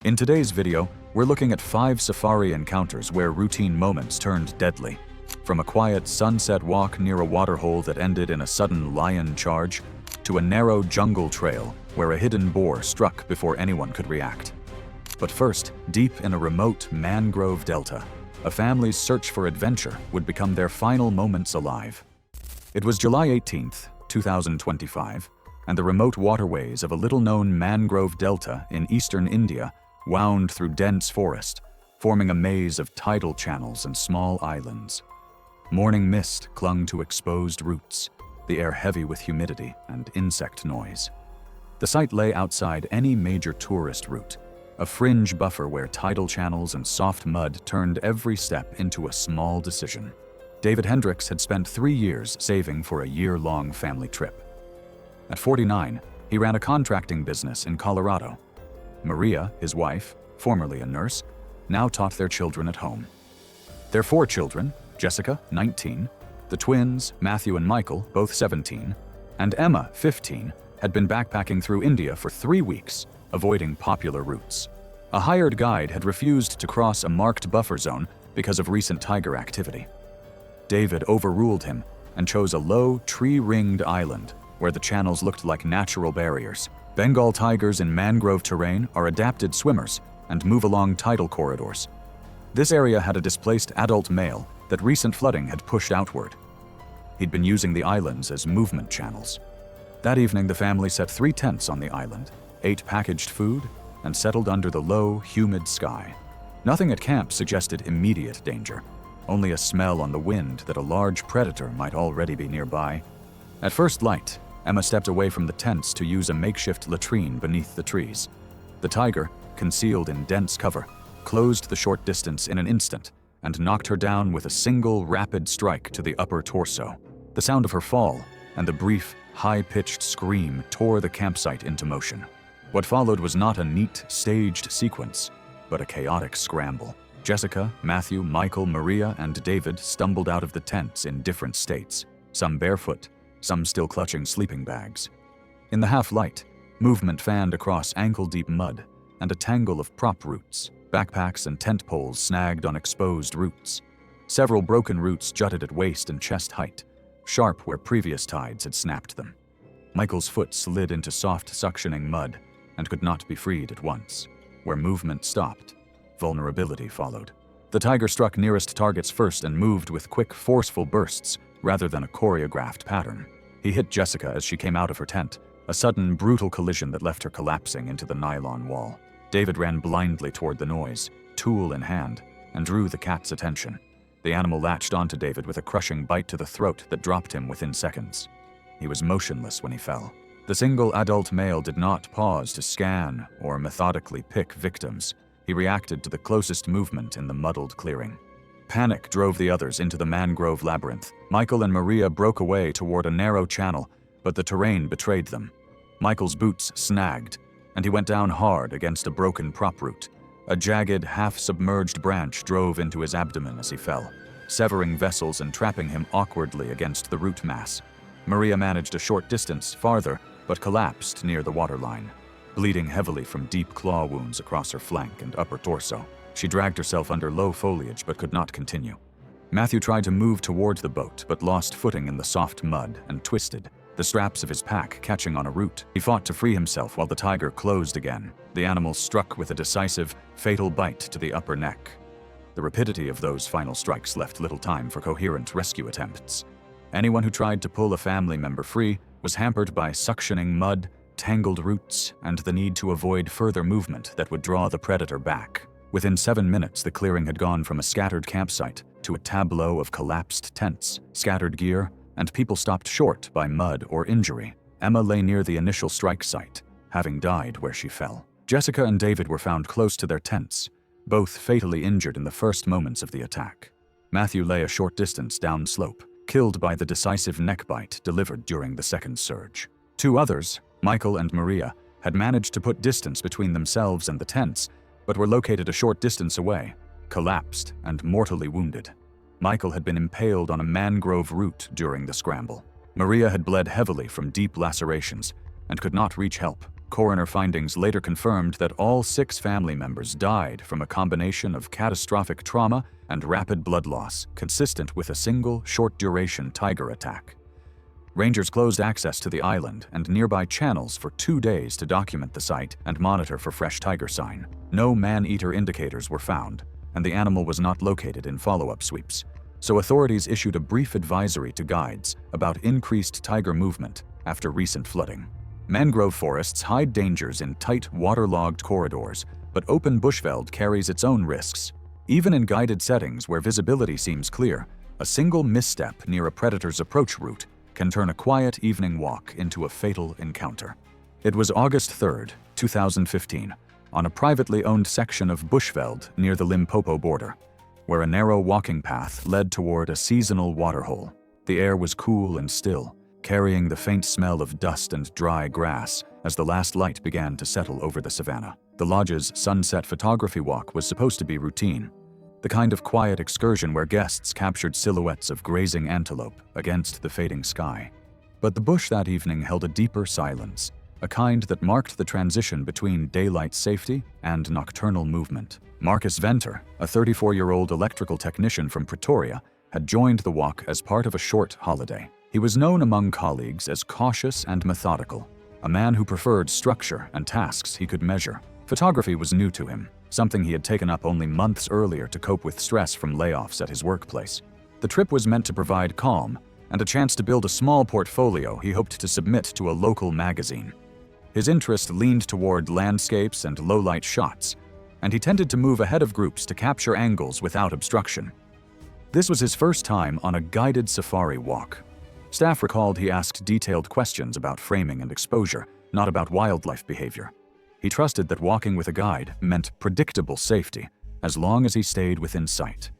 In today's video, we're looking at 5 safari encounters where routine moments turned deadly. From a quiet sunset walk near a waterhole that ended in a sudden lion charge, to a narrow jungle trail where a hidden boar struck before anyone could react. But first, deep in a remote mangrove delta, a family's search for adventure would become their final moments alive. It was July 18th, 2025, and the remote waterways of a little-known mangrove delta in eastern India wound through dense forest, forming a maze of tidal channels and small islands. Morning mist clung to exposed roots, the air heavy with humidity and insect noise. The site lay outside any major tourist route, a fringe buffer where tidal channels and soft mud turned every step into a small decision. David Hendricks had spent 3 years saving for a year-long family trip. At 49, he ran a contracting business in Colorado. Maria, his wife, formerly a nurse, now taught their children at home. Their 4 children, Jessica, 19, the twins, Matthew and Michael, both 17, and Emma, 15, had been backpacking through India for 3 weeks, avoiding popular routes. A hired guide had refused to cross a marked buffer zone because of recent tiger activity. David overruled him and chose a low, tree-ringed island where the channels looked like natural barriers. Bengal tigers in mangrove terrain are adapted swimmers and move along tidal corridors. This area had a displaced adult male that recent flooding had pushed outward. He'd been using the islands as movement channels. That evening, the family set 3 tents on the island, ate packaged food, and settled under the low, humid sky. Nothing at camp suggested immediate danger, only a smell on the wind that a large predator might already be nearby. At first light, Emma stepped away from the tents to use a makeshift latrine beneath the trees. The tiger, concealed in dense cover, closed the short distance in an instant and knocked her down with a single rapid strike to the upper torso. The sound of her fall and the brief, high-pitched scream tore the campsite into motion. What followed was not a neat, staged sequence, but a chaotic scramble. Jessica, Matthew, Michael, Maria, and David stumbled out of the tents in different states, some barefoot, some still clutching sleeping bags. In the half-light, movement fanned across ankle-deep mud and a tangle of prop roots, backpacks and tent poles snagged on exposed roots. Several broken roots jutted at waist and chest height, sharp where previous tides had snapped them. Michael's foot slid into soft, suctioning mud and could not be freed at once. Where movement stopped, vulnerability followed. The tiger struck nearest targets first and moved with quick, forceful bursts rather than a choreographed pattern. He hit Jessica as she came out of her tent, a sudden, brutal collision that left her collapsing into the nylon wall. David ran blindly toward the noise, tool in hand, and drew the cat's attention. The animal latched onto David with a crushing bite to the throat that dropped him within seconds. He was motionless when he fell. The single adult male did not pause to scan or methodically pick victims. He reacted to the closest movement in the muddled clearing. Panic drove the others into the mangrove labyrinth. Michael and Maria broke away toward a narrow channel, but the terrain betrayed them. Michael's boots snagged, and he went down hard against a broken prop root. A jagged, half-submerged branch drove into his abdomen as he fell, severing vessels and trapping him awkwardly against the root mass. Maria managed a short distance farther, but collapsed near the waterline, bleeding heavily from deep claw wounds across her flank and upper torso. She dragged herself under low foliage but could not continue. Matthew tried to move toward the boat but lost footing in the soft mud and twisted, the straps of his pack catching on a root. He fought to free himself while the tiger closed again. The animal struck with a decisive, fatal bite to the upper neck. The rapidity of those final strikes left little time for coherent rescue attempts. Anyone who tried to pull a family member free was hampered by suctioning mud, tangled roots, and the need to avoid further movement that would draw the predator back. Within 7 minutes, the clearing had gone from a scattered campsite to a tableau of collapsed tents, scattered gear, and people stopped short by mud or injury. Emma lay near the initial strike site, having died where she fell. Jessica and David were found close to their tents, both fatally injured in the first moments of the attack. Matthew lay a short distance downslope, killed by the decisive neck bite delivered during the second surge. 2 others, Michael and Maria, had managed to put distance between themselves and the tents, but were located a short distance away, collapsed and mortally wounded. Michael had been impaled on a mangrove root during the scramble. Maria had bled heavily from deep lacerations and could not reach help. Coroner findings later confirmed that all 6 family members died from a combination of catastrophic trauma and rapid blood loss, consistent with a single short-duration tiger attack. Rangers closed access to the island and nearby channels for 2 days to document the site and monitor for fresh tiger sign. No man-eater indicators were found, and the animal was not located in follow-up sweeps. So authorities issued a brief advisory to guides about increased tiger movement after recent flooding. Mangrove forests hide dangers in tight, waterlogged corridors, but open bushveld carries its own risks. Even in guided settings where visibility seems clear, a single misstep near a predator's approach route can turn a quiet evening walk into a fatal encounter. It was August 3, 2015, on a privately owned section of bushveld near the Limpopo border, where a narrow walking path led toward a seasonal waterhole. The air was cool and still, carrying the faint smell of dust and dry grass as the last light began to settle over the savanna. The lodge's sunset photography walk was supposed to be routine, the kind of quiet excursion where guests captured silhouettes of grazing antelope against the fading sky. But the bush that evening held a deeper silence, a kind that marked the transition between daylight safety and nocturnal movement. Marcus Venter, a 34-year-old electrical technician from Pretoria, had joined the walk as part of a short holiday. He was known among colleagues as cautious and methodical, a man who preferred structure and tasks he could measure. Photography was new to him, something he had taken up only months earlier to cope with stress from layoffs at his workplace. The trip was meant to provide calm and a chance to build a small portfolio he hoped to submit to a local magazine. His interest leaned toward landscapes and low-light shots, and he tended to move ahead of groups to capture angles without obstruction. This was his first time on a guided safari walk. Staff recalled he asked detailed questions about framing and exposure, not about wildlife behavior. He trusted that walking with a guide meant predictable safety, as long as he stayed within sight.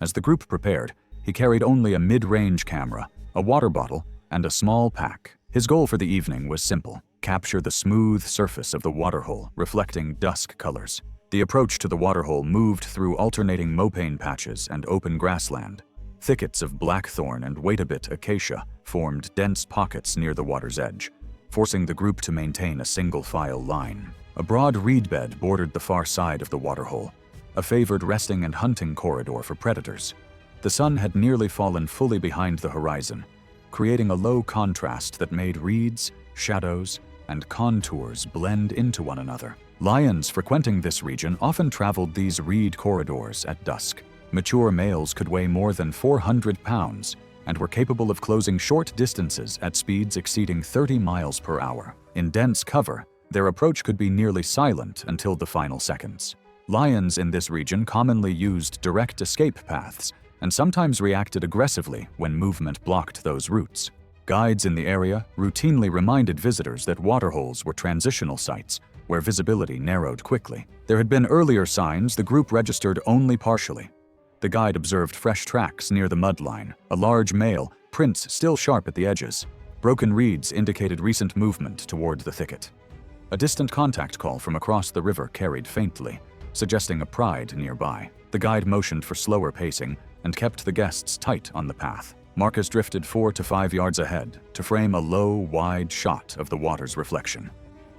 As the group prepared, he carried only a mid-range camera, a water bottle, and a small pack. His goal for the evening was simple: capture the smooth surface of the waterhole, reflecting dusk colors. The approach to the waterhole moved through alternating mopane patches and open grassland. Thickets of blackthorn and wait-a-bit acacia formed dense pockets near the water's edge, forcing the group to maintain a single-file line. A broad reed bed bordered the far side of the waterhole, a favored resting and hunting corridor for predators. The sun had nearly fallen fully behind the horizon, creating a low contrast that made reeds, shadows, and contours blend into one another. Lions frequenting this region often traveled these reed corridors at dusk. Mature males could weigh more than 400 pounds and were capable of closing short distances at speeds exceeding 30 miles per hour. In dense cover, their approach could be nearly silent until the final seconds. Lions in this region commonly used direct escape paths and sometimes reacted aggressively when movement blocked those routes. Guides in the area routinely reminded visitors that waterholes were transitional sites where visibility narrowed quickly. There had been earlier signs the group registered only partially. The guide observed fresh tracks near the mud line, a large male, prints still sharp at the edges. Broken reeds indicated recent movement toward the thicket. A distant contact call from across the river carried faintly, suggesting a pride nearby. The guide motioned for slower pacing and kept the guests tight on the path. Marcus drifted 4 to 5 yards ahead to frame a low, wide shot of the water's reflection.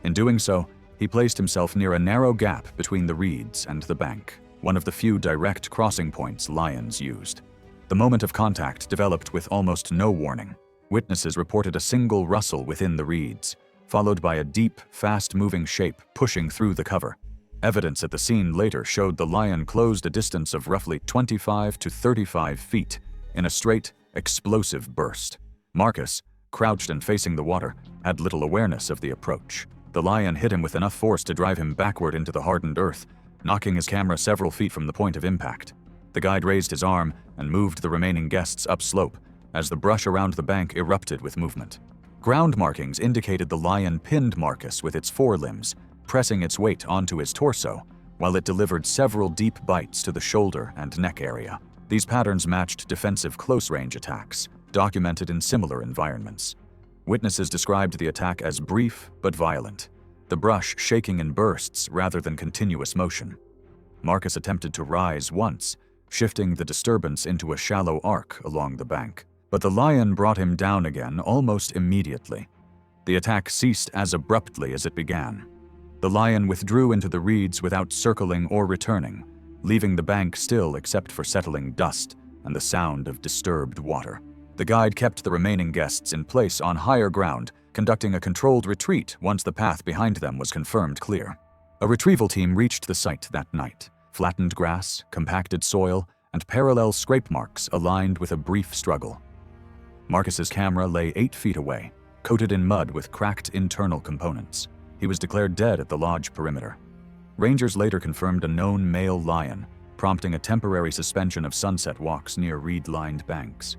In doing so, he placed himself near a narrow gap between the reeds and the bank, one of the few direct crossing points lions used. The moment of contact developed with almost no warning. Witnesses reported a single rustle within the reeds, followed by a deep, fast-moving shape pushing through the cover. Evidence at the scene later showed the lion closed a distance of roughly 25 to 35 feet in a straight, explosive burst. Marcus, crouched and facing the water, had little awareness of the approach. The lion hit him with enough force to drive him backward into the hardened earth, knocking his camera several feet from the point of impact. The guide raised his arm and moved the remaining guests upslope as the brush around the bank erupted with movement. Ground markings indicated the lion pinned Marcus with its forelimbs, pressing its weight onto his torso, while it delivered several deep bites to the shoulder and neck area. These patterns matched defensive close-range attacks, documented in similar environments. Witnesses described the attack as brief but violent, the brush shaking in bursts rather than continuous motion. Marcus attempted to rise once, shifting the disturbance into a shallow arc along the bank. But the lion brought him down again almost immediately. The attack ceased as abruptly as it began. The lion withdrew into the reeds without circling or returning, leaving the bank still except for settling dust and the sound of disturbed water. The guide kept the remaining guests in place on higher ground, conducting a controlled retreat once the path behind them was confirmed clear. A retrieval team reached the site that night. Flattened grass, compacted soil, and parallel scrape marks aligned with a brief struggle. Marcus's camera lay 8 feet away, coated in mud with cracked internal components. He was declared dead at the lodge perimeter. Rangers later confirmed a known male lion, prompting a temporary suspension of sunset walks near reed-lined banks.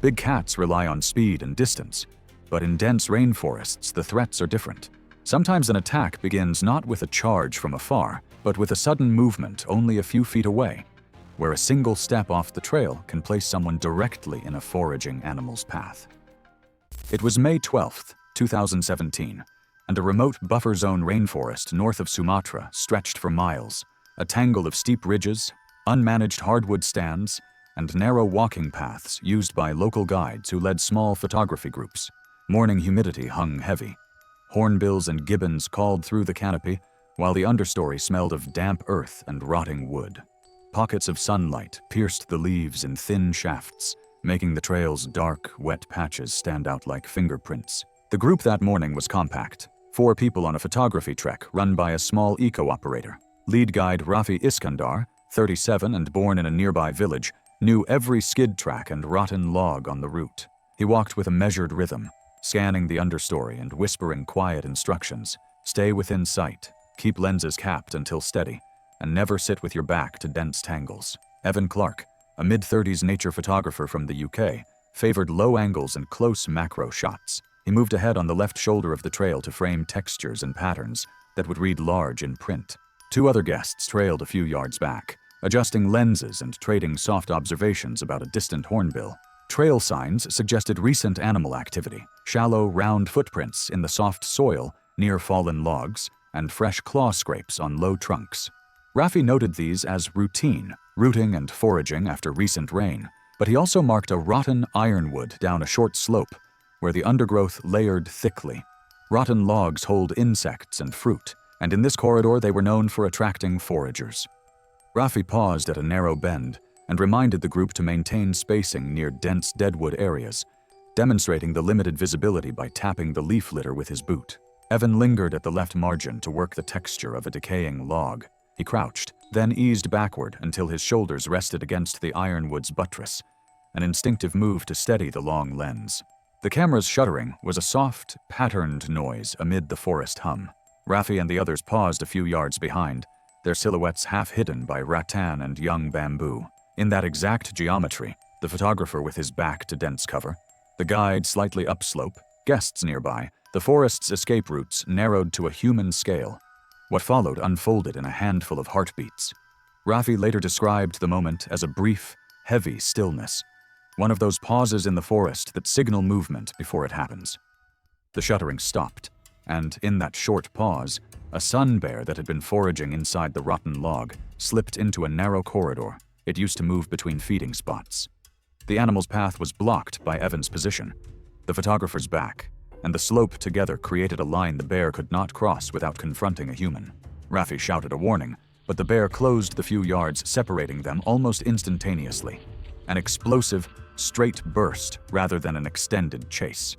Big cats rely on speed and distance, but in dense rainforests the threats are different. Sometimes an attack begins not with a charge from afar, but with a sudden movement only a few feet away, where a single step off the trail can place someone directly in a foraging animal's path. It was May 12, 2017, and a remote buffer zone rainforest north of Sumatra stretched for miles, a tangle of steep ridges, unmanaged hardwood stands, and narrow walking paths used by local guides who led small photography groups. Morning humidity hung heavy. Hornbills and gibbons called through the canopy, while the understory smelled of damp earth and rotting wood. Pockets of sunlight pierced the leaves in thin shafts, making the trail's dark, wet patches stand out like fingerprints. The group that morning was compact, 4 people on a photography trek run by a small eco-operator. Lead guide Rafi Iskandar, 37 and born in a nearby village, knew every skid track and rotten log on the route. He walked with a measured rhythm, scanning the understory and whispering quiet instructions. Stay within sight, keep lenses capped until steady, and never sit with your back to dense tangles. Evan Clark, a mid-30s nature photographer from the UK, favored low angles and close macro shots. He moved ahead on the left shoulder of the trail to frame textures and patterns that would read large in print. 2 other guests trailed a few yards back, adjusting lenses and trading soft observations about a distant hornbill. Trail signs suggested recent animal activity, shallow, round footprints in the soft soil near fallen logs, and fresh claw scrapes on low trunks. Rafi noted these as routine, rooting and foraging after recent rain, but he also marked a rotten ironwood down a short slope, where the undergrowth layered thickly. Rotten logs hold insects and fruit, and in this corridor they were known for attracting foragers. Rafi paused at a narrow bend and reminded the group to maintain spacing near dense deadwood areas, demonstrating the limited visibility by tapping the leaf litter with his boot. Evan lingered at the left margin to work the texture of a decaying log. He crouched, then eased backward until his shoulders rested against the ironwood's buttress, an instinctive move to steady the long lens. The camera's shuttering was a soft, patterned noise amid the forest hum. Rafi and the others paused a few yards behind, their silhouettes half hidden by rattan and young bamboo. In that exact geometry, the photographer with his back to dense cover, the guide slightly upslope, guests nearby, the forest's escape routes narrowed to a human scale. What followed unfolded in a handful of heartbeats. Rafi later described the moment as a brief, heavy stillness, one of those pauses in the forest that signal movement before it happens. The shuttering stopped, and in that short pause, a sun bear that had been foraging inside the rotten log slipped into a narrow corridor. It used to move between feeding spots. The animal's path was blocked by Evan's position, the photographer's back, and the slope together created a line the bear could not cross without confronting a human. Rafi shouted a warning, but the bear closed the few yards separating them almost instantaneously. An explosive, straight burst rather than an extended chase.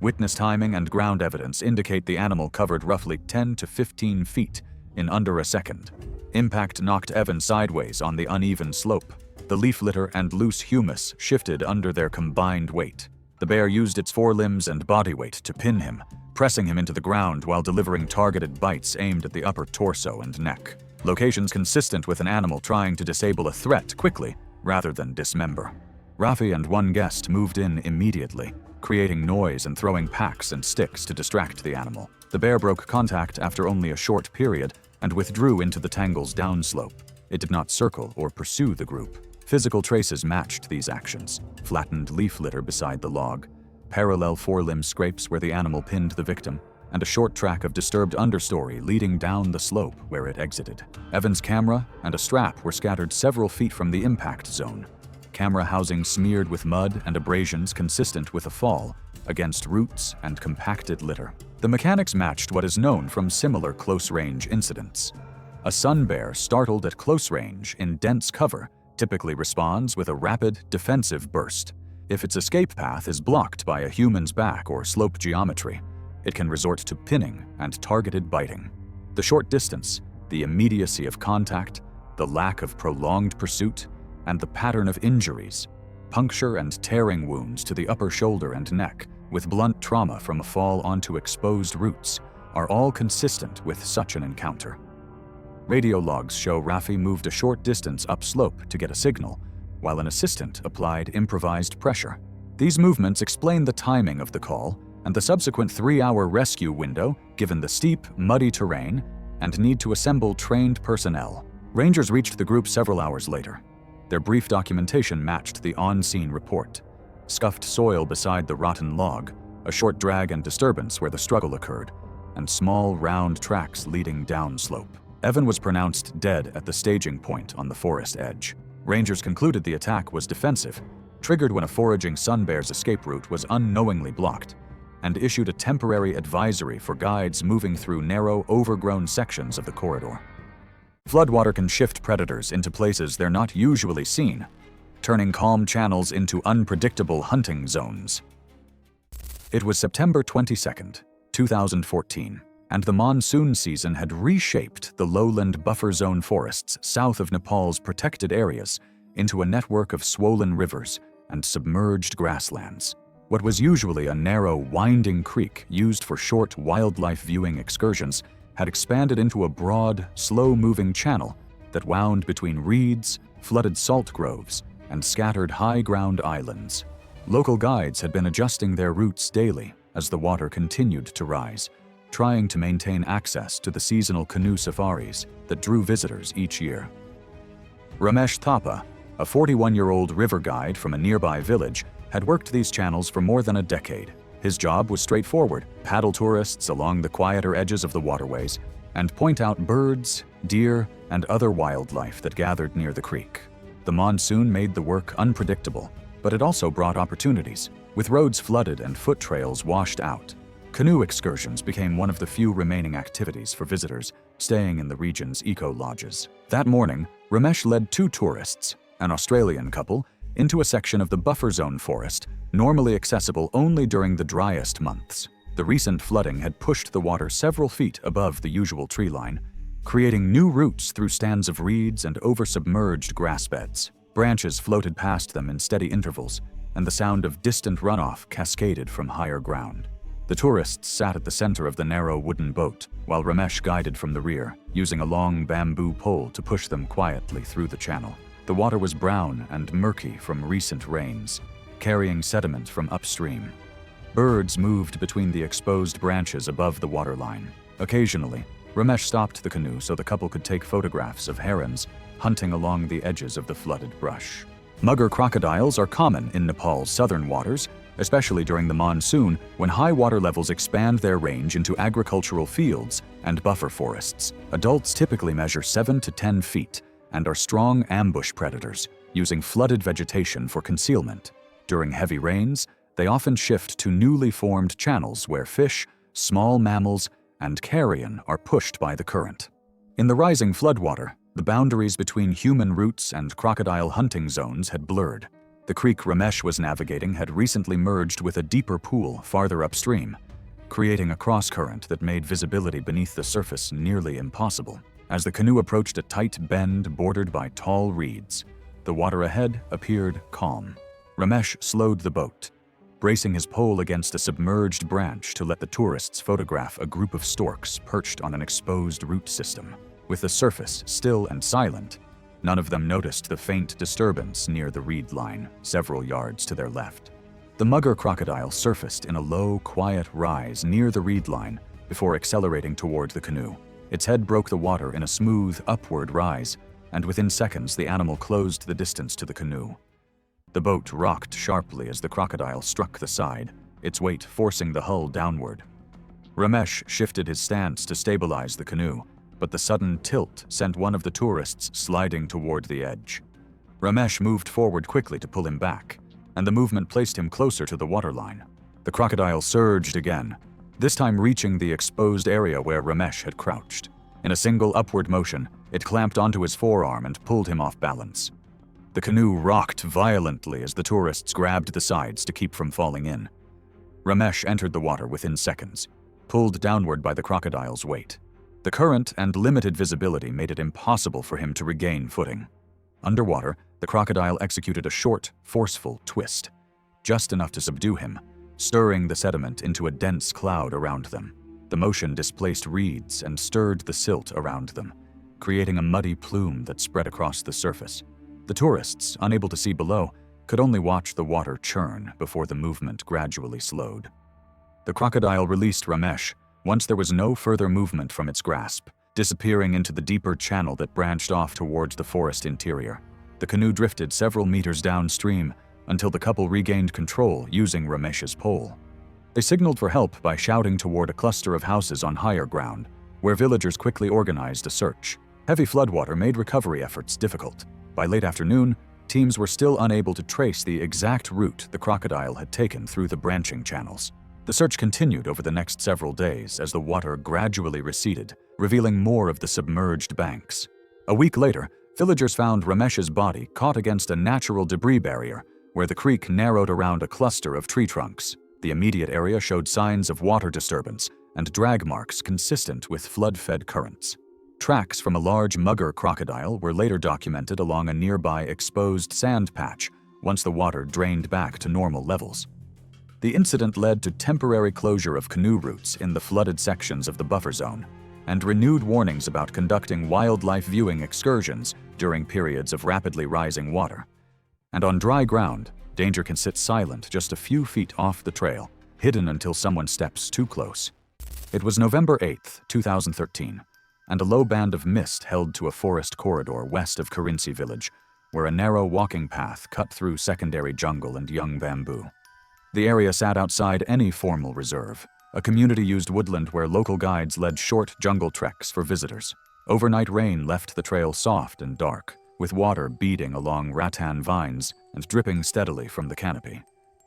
Witness timing and ground evidence indicate the animal covered roughly 10 to 15 feet in under a second. Impact knocked Evan sideways on the uneven slope. The leaf litter and loose humus shifted under their combined weight. The bear used its forelimbs and body weight to pin him, pressing him into the ground while delivering targeted bites aimed at the upper torso and neck. Locations consistent with an animal trying to disable a threat quickly rather than dismember. Rafi and one guest moved in immediately, creating noise and throwing packs and sticks to distract the animal. The bear broke contact after only a short period and withdrew into the tangle's downslope. It did not circle or pursue the group. Physical traces matched these actions: flattened leaf litter beside the log, parallel forelimb scrapes where the animal pinned the victim, and a short track of disturbed understory leading down the slope where it exited. Evan's camera and a strap were scattered several feet from the impact zone. Camera housing smeared with mud and abrasions consistent with a fall, against roots and compacted litter. The mechanics matched what is known from similar close-range incidents. A sun bear startled at close range in dense cover typically responds with a rapid, defensive burst. If its escape path is blocked by a human's back or slope geometry, it can resort to pinning and targeted biting. The short distance, the immediacy of contact, the lack of prolonged pursuit, and the pattern of injuries, puncture and tearing wounds to the upper shoulder and neck, with blunt trauma from a fall onto exposed roots, are all consistent with such an encounter. Radio logs show Raffi moved a short distance upslope to get a signal, while an assistant applied improvised pressure. These movements explain the timing of the call and the subsequent 3-hour rescue window given the steep, muddy terrain and need to assemble trained personnel. Rangers reached the group several hours later. Their brief documentation matched the on-scene report. Scuffed soil beside the rotten log, a short drag and disturbance where the struggle occurred, and small, round tracks leading downslope. Evan was pronounced dead at the staging point on the forest edge. Rangers concluded the attack was defensive, triggered when a foraging sun bear's escape route was unknowingly blocked, and issued a temporary advisory for guides moving through narrow, overgrown sections of the corridor. Floodwater can shift predators into places they're not usually seen, turning calm channels into unpredictable hunting zones. It was September 22nd, 2014. And the monsoon season had reshaped the lowland buffer zone forests south of Nepal's protected areas into a network of swollen rivers and submerged grasslands. What was usually a narrow, winding creek used for short wildlife viewing excursions had expanded into a broad, slow-moving channel that wound between reeds, flooded salt groves, and scattered high-ground islands. Local guides had been adjusting their routes daily as the water continued to rise, trying to maintain access to the seasonal canoe safaris that drew visitors each year. Ramesh Thapa, a 41-year-old river guide from a nearby village, had worked these channels for more than a decade. His job was straightforward: paddle tourists along the quieter edges of the waterways and point out birds, deer, and other wildlife that gathered near the creek. The monsoon made the work unpredictable, but it also brought opportunities. With roads flooded and foot trails washed out, canoe excursions became one of the few remaining activities for visitors staying in the region's eco-lodges. That morning, Ramesh led 2 tourists, an Australian couple, into a section of the buffer zone forest, normally accessible only during the driest months. The recent flooding had pushed the water several feet above the usual tree line, creating new routes through stands of reeds and over submerged grass beds. Branches floated past them in steady intervals, and the sound of distant runoff cascaded from higher ground. The tourists sat at the center of the narrow wooden boat, while Ramesh guided from the rear, using a long bamboo pole to push them quietly through the channel. The water was brown and murky from recent rains, carrying sediment from upstream. Birds moved between the exposed branches above the waterline. Occasionally, Ramesh stopped the canoe so the couple could take photographs of herons hunting along the edges of the flooded brush. Mugger crocodiles are common in Nepal's southern waters, especially during the monsoon when high water levels expand their range into agricultural fields and buffer forests. Adults typically measure 7 to 10 feet and are strong ambush predators, using flooded vegetation for concealment. During heavy rains, they often shift to newly formed channels where fish, small mammals, and carrion are pushed by the current. In the rising floodwater, the boundaries between human routes and crocodile hunting zones had blurred. The creek Ramesh was navigating had recently merged with a deeper pool farther upstream, creating a cross-current that made visibility beneath the surface nearly impossible. As the canoe approached a tight bend bordered by tall reeds, the water ahead appeared calm. Ramesh slowed the boat, bracing his pole against a submerged branch to let the tourists photograph a group of storks perched on an exposed root system. With the surface still and silent, none of them noticed the faint disturbance near the reed line, several yards to their left. The mugger crocodile surfaced in a low, quiet rise near the reed line before accelerating toward the canoe. Its head broke the water in a smooth, upward rise, and within seconds the animal closed the distance to the canoe. The boat rocked sharply as the crocodile struck the side, its weight forcing the hull downward. Ramesh shifted his stance to stabilize the canoe, but the sudden tilt sent one of the tourists sliding toward the edge. Ramesh moved forward quickly to pull him back, and the movement placed him closer to the waterline. The crocodile surged again, this time reaching the exposed area where Ramesh had crouched. In a single upward motion, it clamped onto his forearm and pulled him off balance. The canoe rocked violently as the tourists grabbed the sides to keep from falling in. Ramesh entered the water within seconds, pulled downward by the crocodile's weight. The current and limited visibility made it impossible for him to regain footing. Underwater, the crocodile executed a short, forceful twist, just enough to subdue him, stirring the sediment into a dense cloud around them. The motion displaced reeds and stirred the silt around them, creating a muddy plume that spread across the surface. The tourists, unable to see below, could only watch the water churn before the movement gradually slowed. The crocodile released Ramesh once there was no further movement from its grasp, disappearing into the deeper channel that branched off towards the forest interior. The canoe drifted several meters downstream until the couple regained control using Ramesh's pole. They signaled for help by shouting toward a cluster of houses on higher ground, where villagers quickly organized a search. Heavy floodwater made recovery efforts difficult. By late afternoon, teams were still unable to trace the exact route the crocodile had taken through the branching channels. The search continued over the next several days as the water gradually receded, revealing more of the submerged banks. A week later, villagers found Ramesh's body caught against a natural debris barrier, where the creek narrowed around a cluster of tree trunks. The immediate area showed signs of water disturbance and drag marks consistent with flood-fed currents. Tracks from a large mugger crocodile were later documented along a nearby exposed sand patch once the water drained back to normal levels. The incident led to temporary closure of canoe routes in the flooded sections of the buffer zone and renewed warnings about conducting wildlife viewing excursions during periods of rapidly rising water. And on dry ground, danger can sit silent just a few feet off the trail, hidden until someone steps too close. It was November 8, 2013, and a low band of mist held to a forest corridor west of Karinsi village, where a narrow walking path cut through secondary jungle and young bamboo. The area sat outside any formal reserve, a community-used woodland where local guides led short jungle treks for visitors. Overnight rain left the trail soft and dark, with water beading along rattan vines and dripping steadily from the canopy.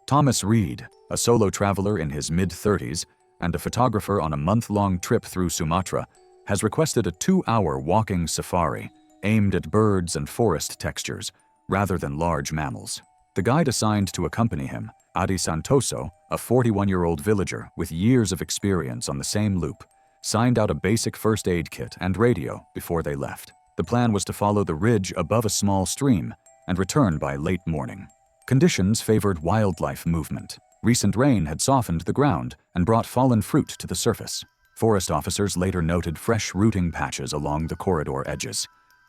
Thomas Reed, a solo traveler in his mid-30s and a photographer on a month-long trip through Sumatra, has requested a 2-hour walking safari aimed at birds and forest textures rather than large mammals. The guide assigned to accompany him, Adi Santoso, a 41-year-old villager with years of experience on the same loop, signed out a basic first aid kit and radio before they left. The plan was to follow the ridge above a small stream and return by late morning. Conditions favored wildlife movement. Recent rain had softened the ground and brought fallen fruit to the surface. Forest officers later noted fresh rooting patches along the corridor edges,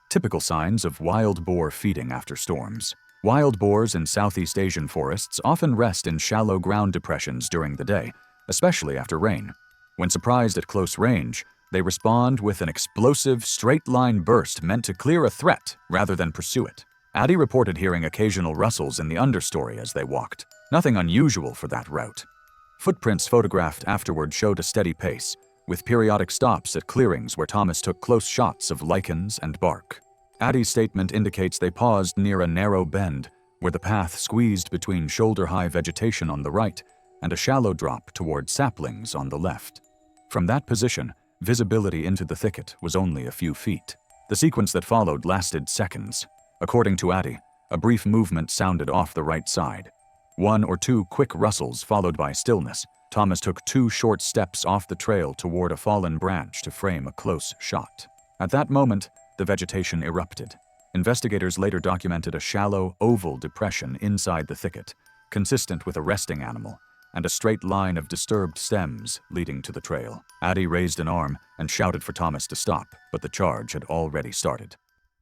typical signs of wild boar feeding after storms. Wild boars in Southeast Asian forests often rest in shallow ground depressions during the day, especially after rain. When surprised at close range, they respond with an explosive, straight-line burst meant to clear a threat rather than pursue it. Adi reported hearing occasional rustles in the understory as they walked, nothing unusual for that route. Footprints photographed afterward showed a steady pace, with periodic stops at clearings where Thomas took close shots of lichens and bark. Adi's statement indicates they paused near a narrow bend, where the path squeezed between shoulder-high vegetation on the right and a shallow drop toward saplings on the left. From that position, visibility into the thicket was only a few feet. The sequence that followed lasted seconds. According to Adi, a brief movement sounded off the right side. 1 or 2 quick rustles followed by stillness. Thomas took 2 short steps off the trail toward a fallen branch to frame a close shot. At that moment, the vegetation erupted. Investigators later documented a shallow, oval depression inside the thicket, consistent with a resting animal, and a straight line of disturbed stems leading to the trail. Adi raised an arm and shouted for Thomas to stop, but the charge had already started.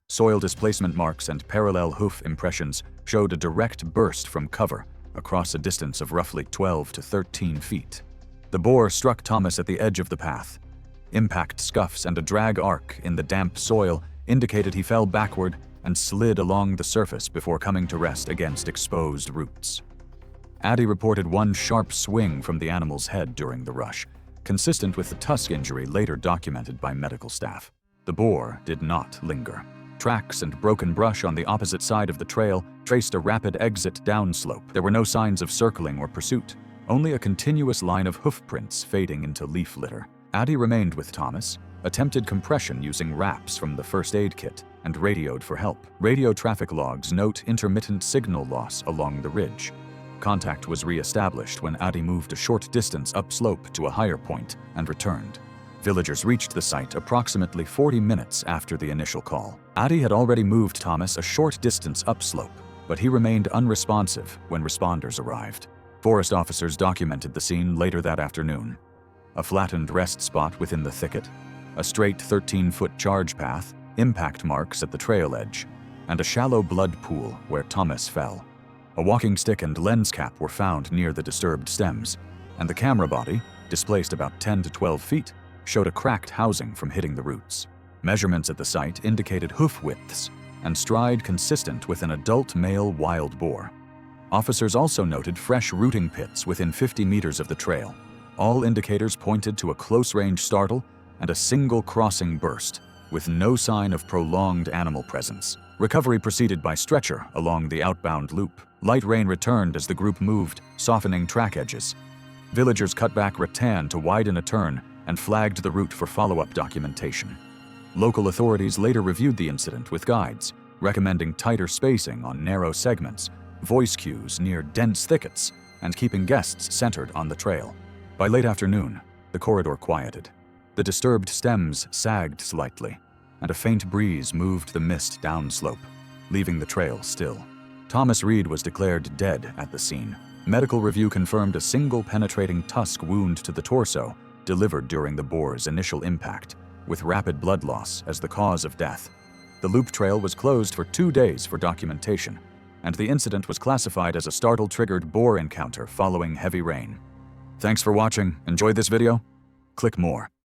Soil displacement marks and parallel hoof impressions showed a direct burst from cover across a distance of roughly 12 to 13 feet. The boar struck Thomas at the edge of the path. Impact scuffs and a drag arc in the damp soil indicated he fell backward and slid along the surface before coming to rest against exposed roots. Adi reported 1 sharp swing from the animal's head during the rush, consistent with the tusk injury later documented by medical staff. The boar did not linger. Tracks and broken brush on the opposite side of the trail traced a rapid exit downslope. There were no signs of circling or pursuit, only a continuous line of hoof prints fading into leaf litter. Addie remained with Thomas, attempted compression using wraps from the first aid kit, and radioed for help. Radio traffic logs note intermittent signal loss along the ridge. Contact was re-established when Addie moved a short distance upslope to a higher point and returned. Villagers reached the site approximately 40 minutes after the initial call. Addie had already moved Thomas a short distance upslope, but he remained unresponsive when responders arrived. Forest officers documented the scene later that afternoon. A flattened rest spot within the thicket, a straight 13-foot charge path, impact marks at the trail edge, and a shallow blood pool where Thomas fell. A walking stick and lens cap were found near the disturbed stems, and the camera body, displaced about 10 to 12 feet, showed a cracked housing from hitting the roots. Measurements at the site indicated hoof widths and stride consistent with an adult male wild boar. Officers also noted fresh rooting pits within 50 meters of the trail. All indicators pointed to a close-range startle and a single crossing burst, with no sign of prolonged animal presence. Recovery proceeded by stretcher along the outbound loop. Light rain returned as the group moved, softening track edges. Villagers cut back rattan to widen a turn and flagged the route for follow-up documentation. Local authorities later reviewed the incident with guides, recommending tighter spacing on narrow segments, voice cues near dense thickets, and keeping guests centered on the trail. By late afternoon, the corridor quieted. The disturbed stems sagged slightly, and a faint breeze moved the mist downslope, leaving the trail still. Thomas Reed was declared dead at the scene. Medical review confirmed a single penetrating tusk wound to the torso delivered during the boar's initial impact, with rapid blood loss as the cause of death. The loop trail was closed for 2 days for documentation, and the incident was classified as a startle-triggered boar encounter following heavy rain. Thanks for watching. Enjoyed this video? Click more.